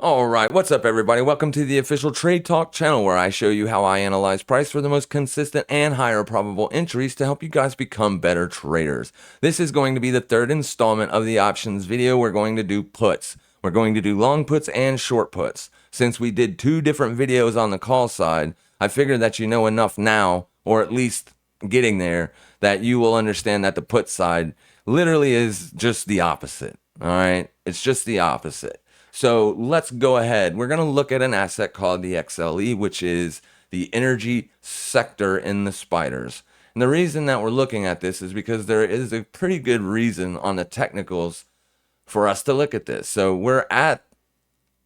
All right, what's up, everybody? Welcome to the official Trade Talk channel, where I show you how I analyze price for the most consistent and higher probable entries to help you guys become better traders. This is going to be the third installment of the options video. We're going to do puts. We're going to do long puts and short puts. Since we did two different videos on the call side, I figured that you know enough now, or at least getting there, that you will understand that the put side literally is just the opposite. All right, it's just the opposite. So let's go ahead. We're going to look at an asset called the XLE, which is the energy sector in the spiders. And the reason that we're looking at this is because there is a pretty good reason on the technicals for us to look at this. So we're at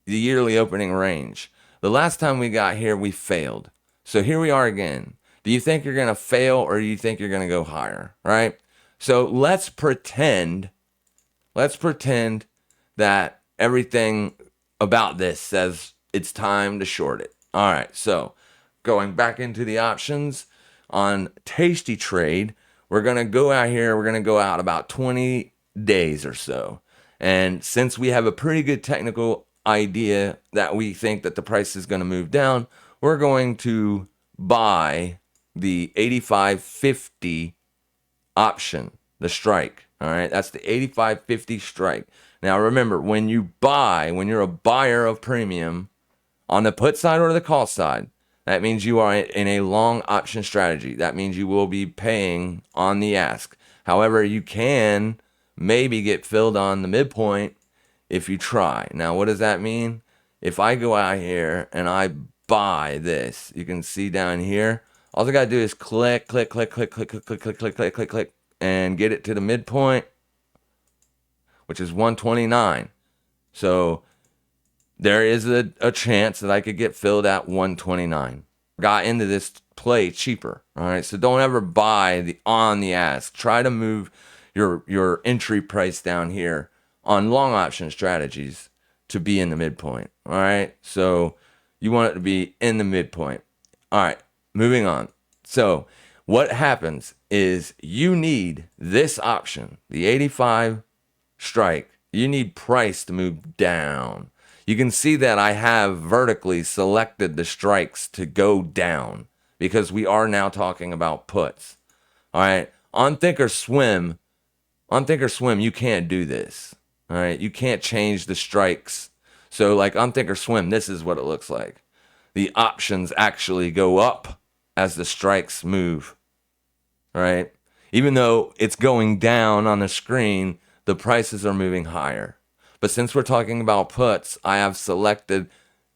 the yearly opening range. The last time we got here, we failed. So here we are again. Do you think you're going to fail, or do you think you're going to go higher, right? So let's pretend that everything about this says it's time to short it. All right, so going back into the options on tastytrade, we're going to go out here. We're going to go out about 20 days or so. And since we have a pretty good technical idea that we think that the price is going to move down, we're going to buy the 85.50 option, the strike. All right, that's the 85.50 strike. Now remember, when you're a buyer of premium on the put side or the call side, that means you are in a long option strategy. That means you will be paying on the ask. However, you can maybe get filled on the midpoint if you try. Now, what does that mean? If I go out here and I buy this, you can see down here, all I got to do is click, and get it to the midpoint, which is 129. So there is a chance that I could get filled at 129. Got into this play cheaper. All right. So don't ever buy on the ask. Try to move your entry price down here on long option strategies to be in the midpoint. All right. So you want it to be in the midpoint. All right. Moving on. So what happens is you need this option, the 85 strike. You need price to move down. You can see that I have vertically selected the strikes to go down because we are now talking about puts. All right. On Thinkorswim, you can't do this. All right. You can't change the strikes. So like on Thinkorswim, this is what it looks like. The options actually go up as the strikes move. All right. Even though it's going down on the screen, the prices are moving higher. But since we're talking about puts, I have selected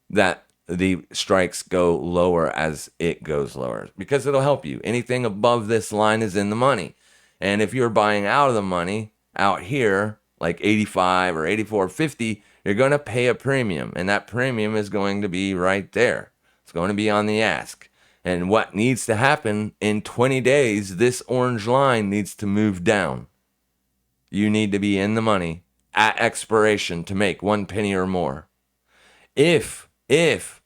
that the strikes go lower as it goes lower because it'll help you. Anything above this line is in the money. And if you're buying out of the money out here, like 85 or 84.50, you're going to pay a premium. And that premium is going to be right there. It's going to be on the ask. And what needs to happen in 20 days, this orange line needs to move down. You need to be in the money at expiration to make 1 penny or more. If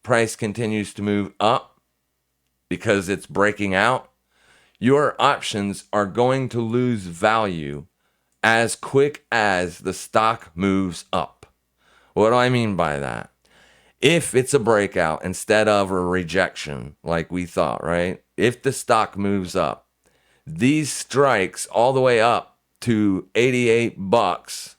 price continues to move up because it's breaking out, your options are going to lose value as quick as the stock moves up. What do I mean by that? If it's a breakout instead of a rejection, like we thought, right? If the stock moves up, these strikes all the way up to 88 bucks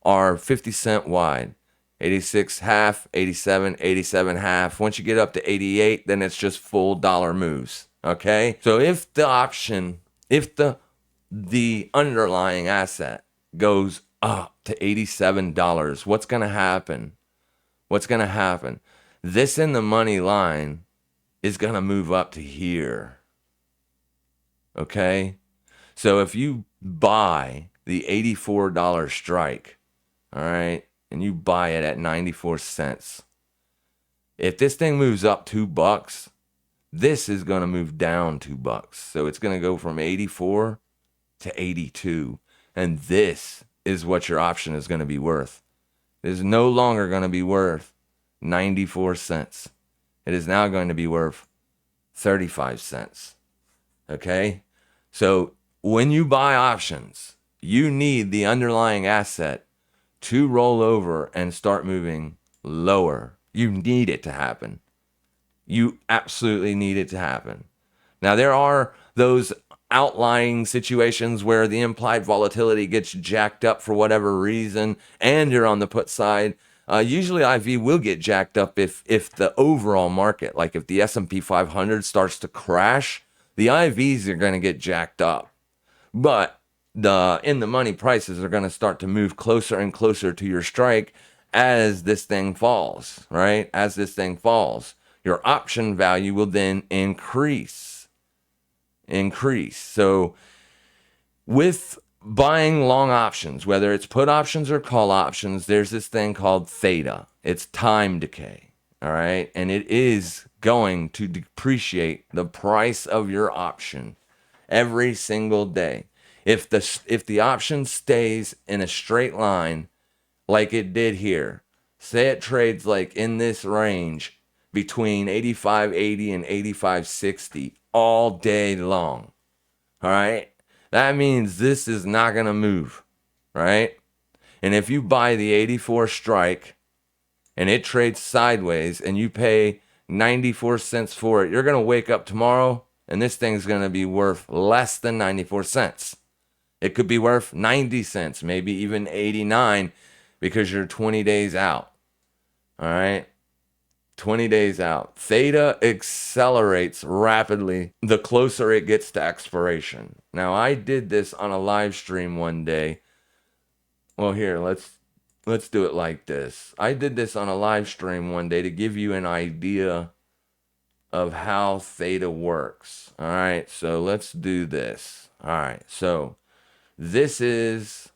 are 50 cent wide. 86 half, 87, 87 half. Once you get up to 88, then it's just full dollar moves. Okay? So if the option, if the underlying asset goes up to $87, what's going to happen? What's going to happen? This in the money line is going to move up to here. Okay? So if you buy the $84 strike, all right, and you buy it at 94 cents, if this thing moves up $2, this is going to move down $2. So it's going to go from 84 to 82. And this is what your option is going to be worth. It is no longer going to be worth 94 cents. It is now going to be worth 35 cents. Okay? So when you buy options, you need the underlying asset to roll over and start moving lower. You need it to happen. You absolutely need it to happen. Now, there are those outlying situations where the implied volatility gets jacked up for whatever reason, and you're on the put side. Usually IV will get jacked up if the overall market, like if the S&P 500 starts to crash, the IVs are going to get jacked up. But the in the money prices are going to start to move closer and closer to your strike as this thing falls, right? As this thing falls, your option value will then increase. So with buying long options, whether it's put options or call options, there's this thing called theta. It's time decay, all right? And it is going to depreciate the price of your option every single day. If the option stays in a straight line like it did here, say it trades like in this range between 85.80 and 85.60 all day long, all right? That means this is not going to move, right? And if you buy the 84 strike and it trades sideways and you pay 94 cents for it, you're going to wake up tomorrow and this thing's going to be worth less than 94 cents. It could be worth 90 cents, maybe even 89 because you're 20 days out. All right? 20 days out. Theta accelerates rapidly the closer it gets to expiration. Now, I did this on a live stream one day. Well, here, let's do it like this. I did this on a live stream one day to give you an idea of how theta works. All right, so let's do this. All right, so this is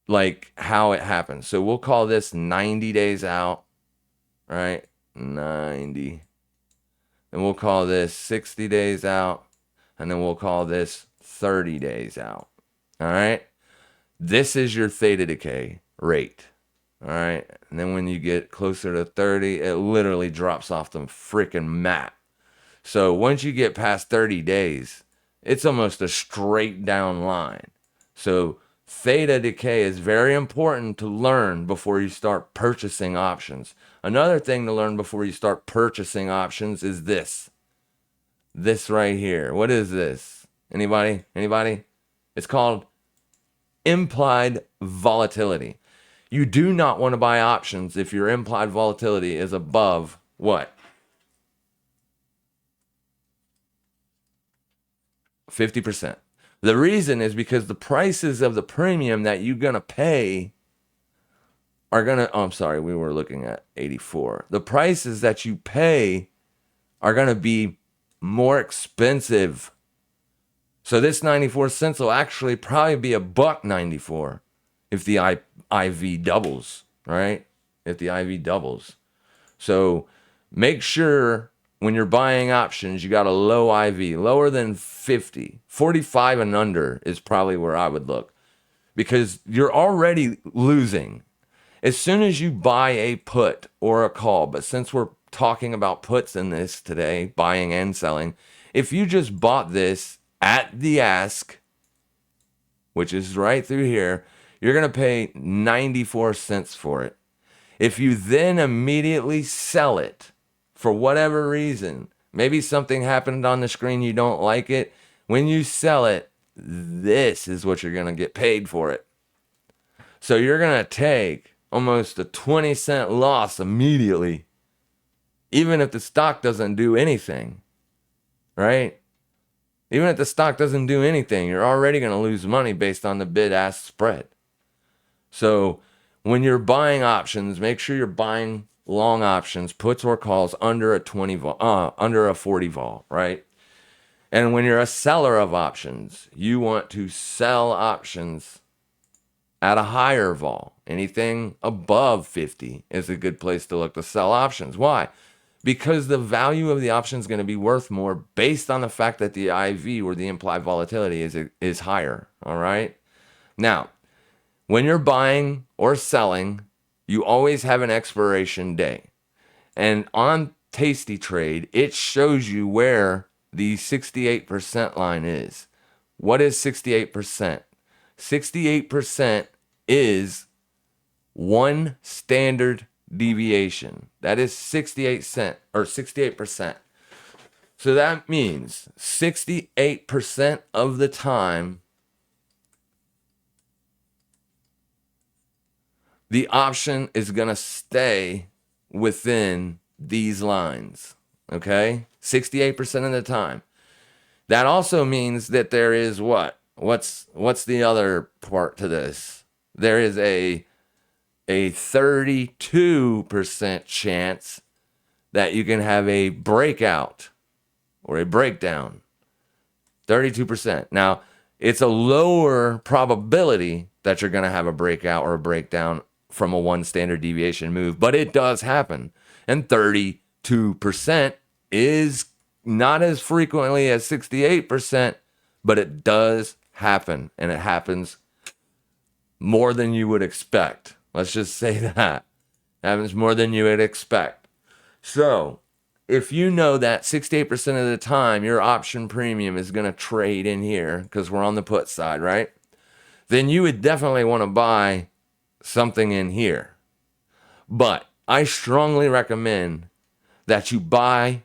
like how it happens. So we'll call this 90 days out, right? 90. And we'll call this 60 days out. And then we'll call this 30 days out. All right? This is your theta decay rate. All right? And then when you get closer to 30, it literally drops off the freaking map. So once you get past 30 days, it's almost a straight down line. So theta decay is very important to learn before you start purchasing options. Another thing to learn before you start purchasing options is this. This right here. What is this? Anybody? It's called implied volatility. You do not want to buy options if your implied volatility is above what? 50%. The reason is because the prices of the premium that you're going to pay are going to, oh, I'm sorry, we were looking at 84. The prices that you pay are going to be more expensive. So this 94 cents will actually probably be $1.94 if the IV doubles, right? If the IV doubles. So make sure when you're buying options, you got a low IV, lower than 50. 45 and under is probably where I would look because you're already losing. As soon as you buy a put or a call, but since we're talking about puts in this today, buying and selling, if you just bought this at the ask, which is right through here, you're going to pay 94 cents for it. If you then immediately sell it for whatever reason, maybe something happened on the screen, you don't like it, when you sell it, this is what you're going to get paid for it. So you're going to take almost a 20-cent loss immediately, even if the stock doesn't do anything, right? Even if the stock doesn't do anything, you're already going to lose money based on the bid-ask spread. So when you're buying options, make sure you're buying long options, puts or calls under a 40 vol, right? And when you're a seller of options, you want to sell options at a higher vol. Anything above 50 is a good place to look to sell options. Why? Because the value of the option is going to be worth more based on the fact that the IV, or the implied volatility, is higher. All right? Now, when you're buying or selling, you always have an expiration day. And on tastytrade, it shows you where the 68% line is. What is 68%? 68% is 1 standard deviation. That is 68 cent or 68%. So that means 68% of the time the option is going to stay within these lines. Okay? 68% of the time. That also means that there is what? What's the other part to this? There is a 32% chance that you can have a breakout or a breakdown. 32%. Now, it's a lower probability that you're going to have a breakout or a breakdown from a 1 standard deviation move, but it does happen. And 32% is not as frequently as 68%, but it does happen, and it happens more than you would expect. Let's just say that. It happens more than you would expect. So, if you know that 68% of the time your option premium is going to trade in here, because we're on the put side, right? Then you would definitely want to buy something in here. But I strongly recommend that you buy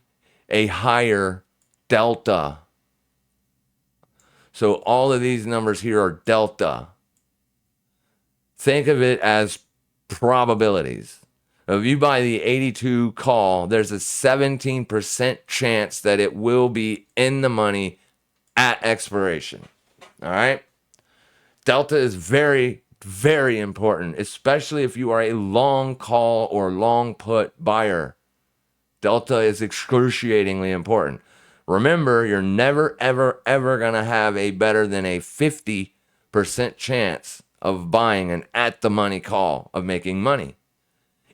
a higher delta. So all of these numbers here are delta. Think of it as probabilities. If you buy the 82 call, there's a 17% chance that it will be in the money at expiration. All right? Delta is very, very important, especially if you are a long call or long put buyer. Delta is excruciatingly important. Remember, you're never, ever, ever going to have a better than a 50% chance of buying an at the money call of making money.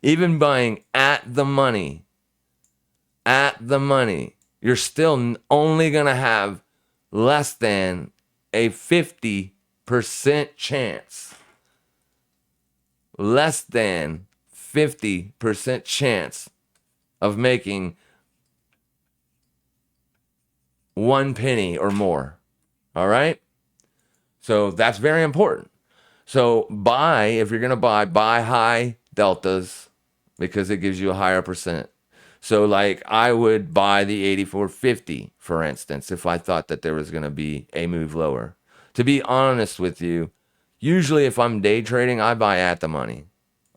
Even buying at the money, you're still only going to have less than a 50% chance. Less than 50% chance of making 1 penny or more. All right? So that's very important. So if you're going to buy high deltas because it gives you a higher percent. So like I would buy the 84.50, for instance, if I thought that there was going to be a move lower. To be honest with you, usually if I'm day trading, I buy at the money.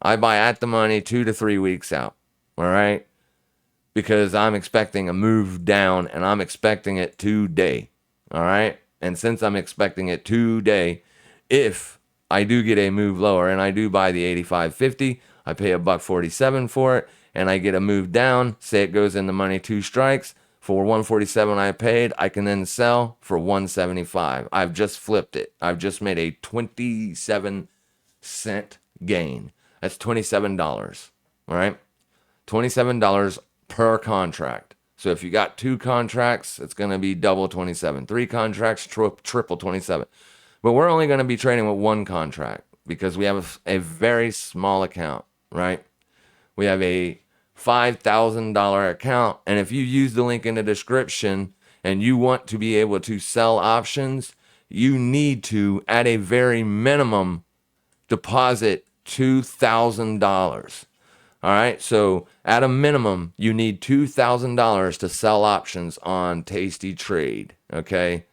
I buy at the money 2 to 3 weeks out. All right? Because I'm expecting a move down and I'm expecting it today. All right? And since I'm expecting it today, if I do get a move lower and I do buy the 85.50, I pay $1.47 for it, and I get a move down, say it goes in the money 2 strikes, for 147 I paid, I can then sell for 175. I've just flipped it. I've just made a 27-cent gain. That's $27. All right? $27 per contract. So if you got 2 contracts, it's going to be double 27. 3 contracts, triple 27. But we're only going to be trading with 1 contract because we have a very small account, right? We have a $5,000 account. And if you use the link in the description and you want to be able to sell options, you need to, at a very minimum, deposit $2,000. All right, so at a minimum, you need $2,000 to sell options on tastytrade, okay?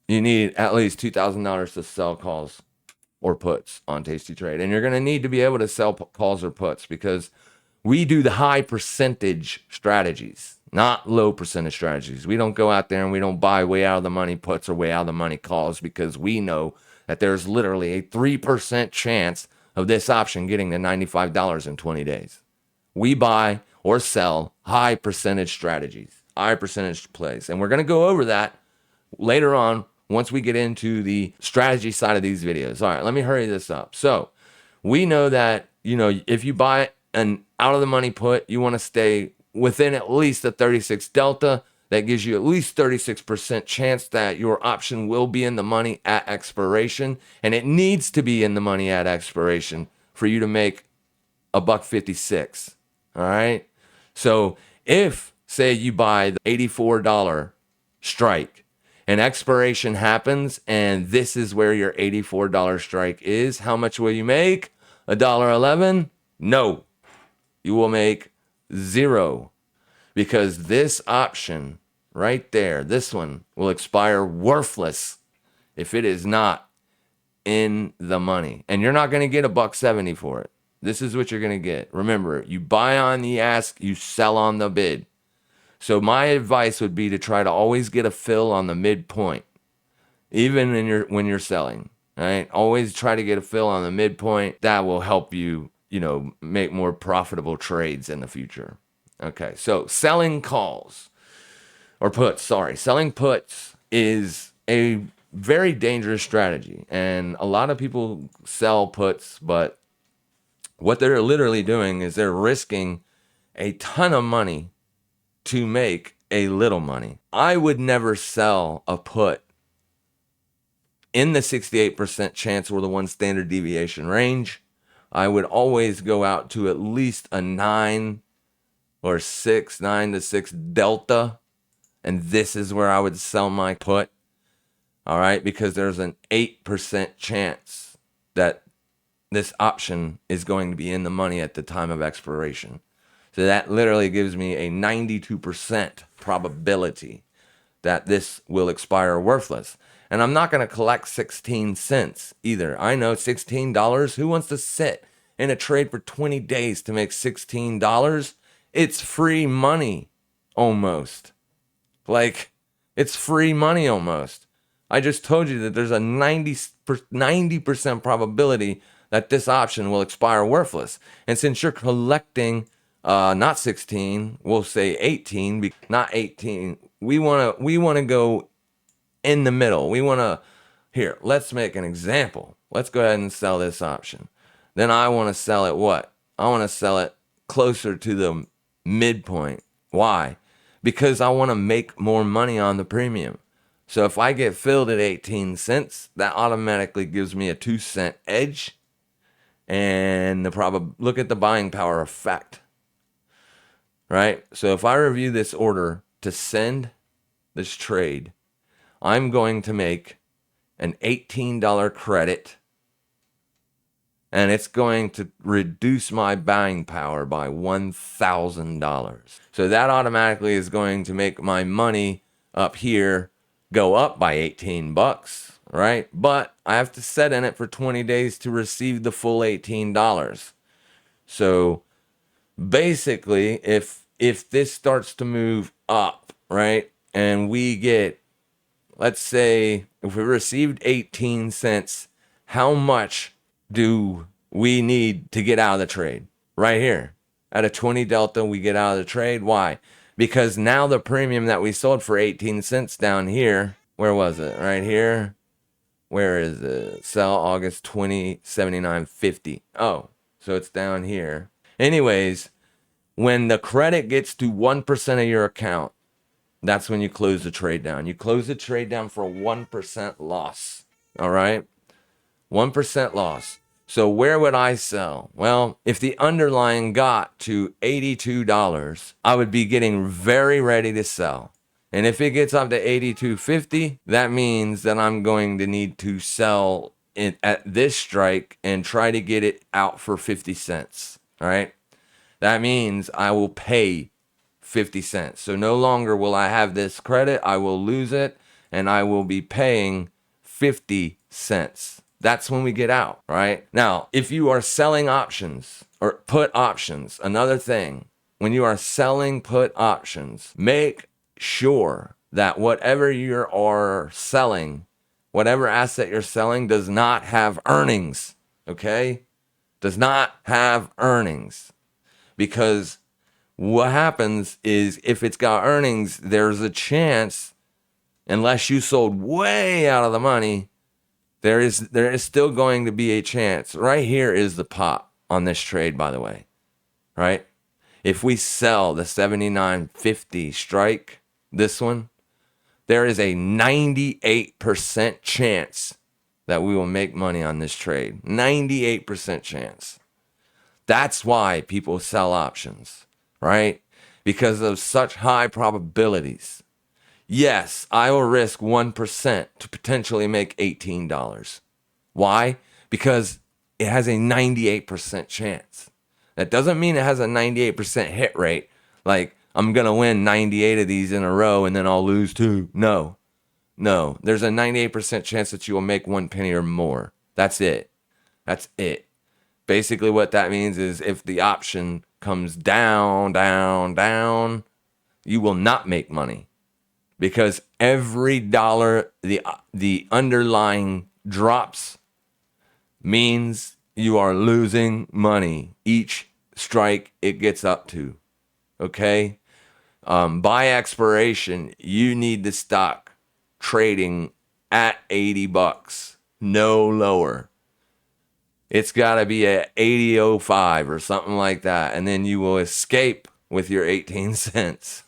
You need at least $2,000 to sell calls or puts on tastytrade. And you're going to need to be able to sell calls or puts because we do the high percentage strategies, not low percentage strategies. We don't go out there and we don't buy way out of the money puts or way out of the money calls because we know that there's literally a 3% chance of this option getting to $95 in 20 days. We buy or sell high percentage strategies, high percentage plays. And we're going to go over that later on once we get into the strategy side of these videos. All right, let me hurry this up. So we know that, if you buy an out of the money put, you want to stay within at least a 36 delta. That gives you at least 36% chance that your option will be in the money at expiration. And it needs to be in the money at expiration for you to make $1.56. All right. So if, say, you buy the $84 strike and expiration happens, and this is where your $84 strike is. How much will you make? $1.11? No, you will make zero, because this option right there, this one, will expire worthless if it is not in the money. And you're not going to get $1.70 for it. This is what you're going to get. Remember, you buy on the ask, you sell on the bid. So my advice would be to try to always get a fill on the midpoint, even when you're selling. Right? Always try to get a fill on the midpoint. That will help you, make more profitable trades in the future. Okay, so selling calls or puts, selling puts is a very dangerous strategy. And a lot of people sell puts, but what they're literally doing is they're risking a ton of money to make a little money. I would never sell a put in the 68% chance or the one standard deviation range. I would always go out to at least a 9 to 6 delta. And this is where I would sell my put. All right, because there's an 8% chance that this option is going to be in the money at the time of expiration. So that literally gives me a 92% probability that this will expire worthless. And I'm not going to collect 16 cents either. I know $16. Who wants to sit in a trade for 20 days to make $16? It's free money almost. Like, it's free money almost. I just told you that there's a 90% probability that this option will expire worthless. And since you're collecting not 16, we'll say 18, not 18. We want to go in the middle. Here, let's make an example. Let's go ahead and sell this option. Then I want to sell it what? I want to sell it closer to the midpoint. Why? Because I want to make more money on the premium. So if I get filled at 18 cents, that automatically gives me a 2-cent edge. And look at the buying power effect. Right? So if I review this order to send this trade, I'm going to make an $18 credit, and it's going to reduce my buying power by $1,000. So that automatically is going to make my money up here go up by $18, right? But I have to set in it for 20 days to receive the full $18. So basically, if this starts to move up, right, and we get, let's say, if we received 18 cents, how much do we need to get out of the trade? Right here. At a 20 delta, we get out of the trade. Why? Because now the premium that we sold for 18 cents down here, where was it? Right here. Where is it? Sell August 2079.50. Oh, so it's down here. Anyways, when the credit gets to 1% of your account, that's when you close the trade down. You close the trade down for a 1% loss. All right? 1% loss. So where would I sell? Well, if the underlying got to $82, I would be getting very ready to sell. And if it gets up to $82.50, that means that I'm going to need to sell it at this strike and try to get it out for 50 cents. All right? That means I will pay 50 cents. So no longer will I have this credit. I will lose it, and I will be paying 50 cents. That's when we get out, right? Now, if you are selling options or put options, another thing, when you are selling put options, make sure that whatever you are selling, whatever asset you're selling, does not have earnings, okay? Does not have earnings. Because what happens is if it's got earnings, there's a chance, unless you sold way out of the money, there is still going to be a chance. Right here is the pop on this trade, by the way, right? If we sell the 79.50 strike, this one, there is a 98% chance that we will make money on this trade. 98% chance. That's why people sell options, right? Because of such high probabilities. Yes, I will risk 1% to potentially make $18. Why? Because it has a 98% chance. That doesn't mean it has a 98% hit rate. Like, I'm going to win 98 of these in a row and then I'll lose 2. No. There's a 98% chance that you will make 1 penny or more. That's it. Basically, what that means is if the option comes down, you will not make money. Because every dollar the underlying drops means you are losing money each strike it gets up to. Okay? By expiration, you need the stock trading at $80, no lower. It's got to be at 80.05 or something like that, and then you will escape with your 18 cents.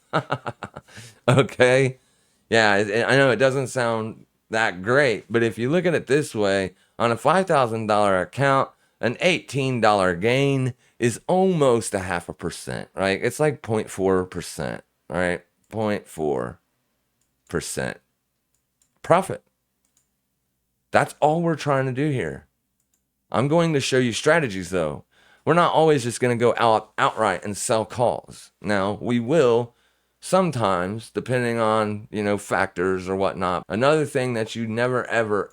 Okay? Yeah, I know it doesn't sound that great, but if you look at it this way, on a $5,000 account, an $18 gain is almost 0.5%, right? It's like 0.4%, right? 0.4% profit. That's all we're trying to do here. I'm going to show you strategies, though. We're not always just going to go outright and sell calls. Now, we will sometimes, depending on, factors or whatnot. Another thing that you never, ever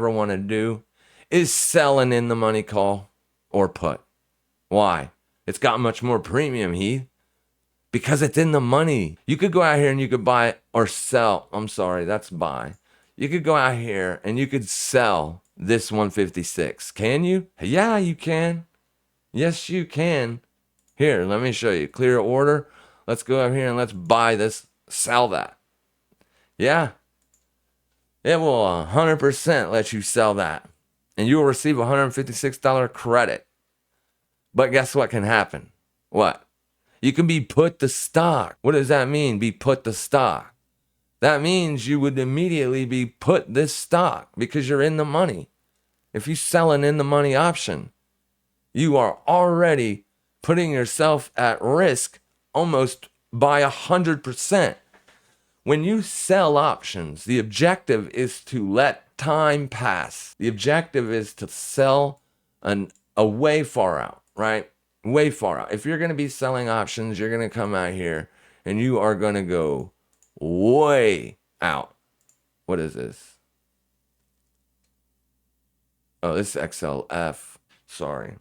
want to do is sell an in-the-money call or put. Why? It's got much more premium, Heath. Because it's in the money. You could go out here and you could buy or sell. I'm sorry, that's buy. You could go out here and you could sell this 156. Can you? Yeah, you can. Yes, you can. Here, let me show you. Clear order. Let's go out here and let's buy this, sell that. Yeah. It will 100% let you sell that. And you will receive a $156 credit. But guess what can happen? What? You can be put to stock. What does that mean, be put to stock? That means you would immediately be put this stock because you're in the money. If you sell an in the money option, you are already putting yourself at risk almost by 100%. When you sell options, the objective is to let time pass. The objective is to sell a way far out, right? Way far out. If you're going to be selling options, you're going to come out here and you are going to go way out. What is this? Oh, this is XLF. Sorry.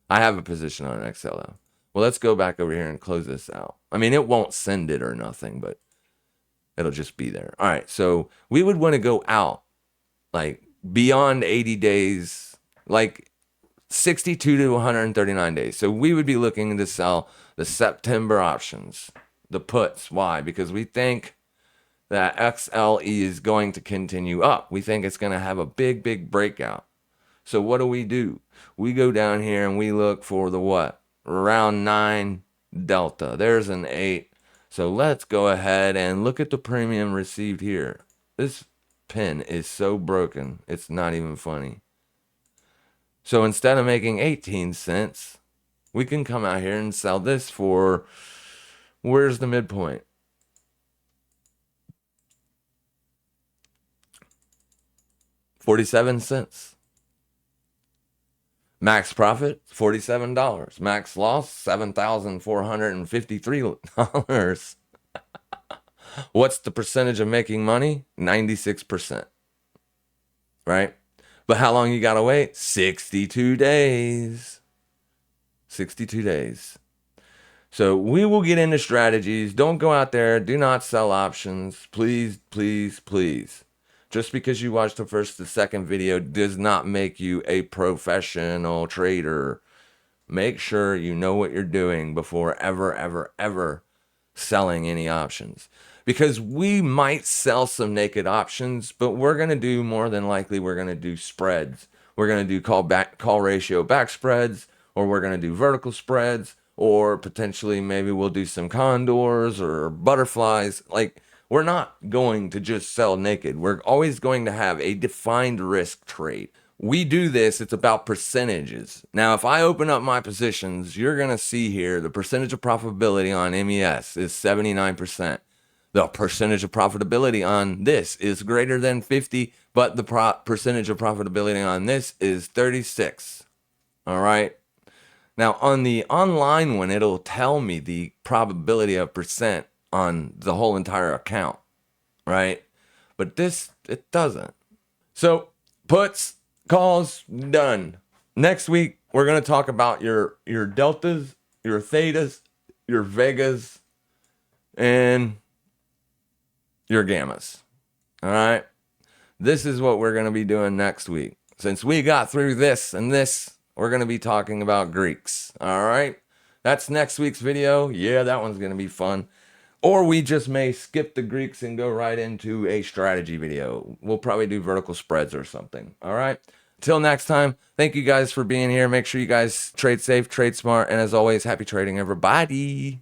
I have a position on XLF. Well, let's go back over here and close this out. I mean, it won't send it or nothing, but it'll just be there. All right, so we would want to go out, like, beyond 80 days, like 62 to 139 days. So we would be looking to sell the September options, the puts. Why? Because we think that XLE is going to continue up. We think it's going to have a big breakout. So what do? We go down here and we look for the what? Around 9 delta. There's an 8. So let's go ahead and look at the premium received here. This pen is so broken, it's not even funny. So instead of making 18 cents, we can come out here and sell this for, where's the midpoint? $0.47. Max profit, $47. Max loss, $7,453. What's the percentage of making money? 96%. Right? But how long you got to wait? 62 days. 62 days. So we will get into strategies. Don't go out there. Do not sell options. Please. Just because you watched the second video does not make you a professional trader. Make sure you know what you're doing before ever selling any options. Because we might sell some naked options, but we're going to do, more than likely, we're going to do spreads. We're going to do call ratio back spreads, or we're going to do vertical spreads, or potentially maybe we'll do some condors or butterflies. Like, we're not going to just sell naked. We're always going to have a defined risk trade. We do this, it's about percentages. Now, if I open up my positions, you're going to see here the percentage of profitability on MES is 79%. The percentage of profitability on this is greater than 50, but the percentage of profitability on this is 36. All right. Now on the online one, it'll tell me the probability of percent on the whole entire account, right? But this, it doesn't. So puts, calls, done. Next week, we're going to talk about your deltas, your thetas, your vegas, and your gammas. All right. This is what we're going to be doing next week. Since we got through this and this, we're going to be talking about Greeks. All right. That's next week's video. Yeah, that one's going to be fun. Or we just may skip the Greeks and go right into a strategy video. We'll probably do vertical spreads or something. All right. Till next time, thank you guys for being here. Make sure you guys trade safe, trade smart, and as always, happy trading, everybody.